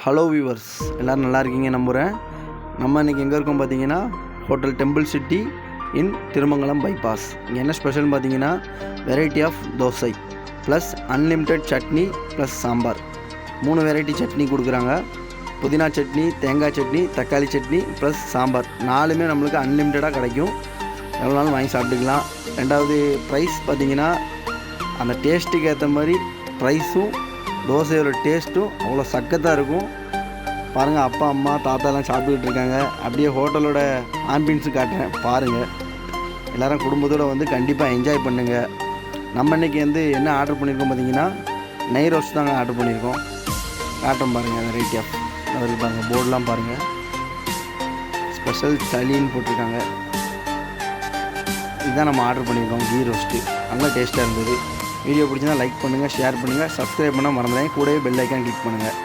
Hello viewers, எல்லோரும் நல்லா இருக்கீங்க நம்புகிறேன். நம்ம இன்றைக்கி எங்கே இருக்கோம் பார்த்தீங்கன்னா, hotel temple city in Thirumangalam bypass. இங்கே என்ன ஸ்பெஷல்னு பார்த்தீங்கன்னா, variety of dosa plus unlimited chutney plus sambar. 3 variety chutney கொடுக்குறாங்க. புதினா சட்னி, தேங்காய் சட்னி, தக்காளி சட்னி ப்ளஸ் சாம்பார். 4மே நம்மளுக்கு அன்லிமிட்டடாக கிடைக்கும். எவ்வளோ நாளும் வாங்கி சாப்பிட்டுக்கலாம். ரெண்டாவது ப்ரைஸ் பார்த்தீங்கன்னா, அந்த டேஸ்ட்டுக்கு ஏற்ற மாதிரி ப்ரைஸும் தோசையோட டேஸ்ட்டும் அவ்வளோ சக்கத்தாக இருக்கும். பாருங்கள், அப்பா அம்மா தாத்தாலாம் சாப்பிட்டுக்கிட்டு இருக்காங்க. அப்படியே ஹோட்டலோட ஆம்பியன்ஸு காட்டுறேன் பாருங்கள். எல்லோரும் குடும்பத்தோடு வந்து கண்டிப்பாக என்ஜாய் பண்ணுங்கள். நம்ம இன்றைக்கி என்ன ஆர்டர் பண்ணியிருக்கோம் பார்த்தீங்கன்னா, நெய் ரோஸ்ட் தாங்க ஆர்டர் பண்ணியிருக்கோம். காட்டம் பாருங்கள், வெரைட்டி ஆஃப் அதில் பாருங்கள், போர்டெலாம் பாருங்கள். ஸ்பெஷல் சளின்னு போட்டிருக்காங்க. இதுதான் நம்ம ஆர்டர் பண்ணியிருக்கோம். கீ ரோஸ்ட்டு நல்லா டேஸ்ட்டாக இருந்தது. வீடியோ பிடிச்சிருந்தா லைக் பண்ணுங்கள், ஷேர் பண்ணுங்கள், சப்ஸ்கிரைப் பண்ணால் மறந்துடாதீங்க. கூடவே பெல் ஐக்கான் கிளிக் பண்ணுங்கள்.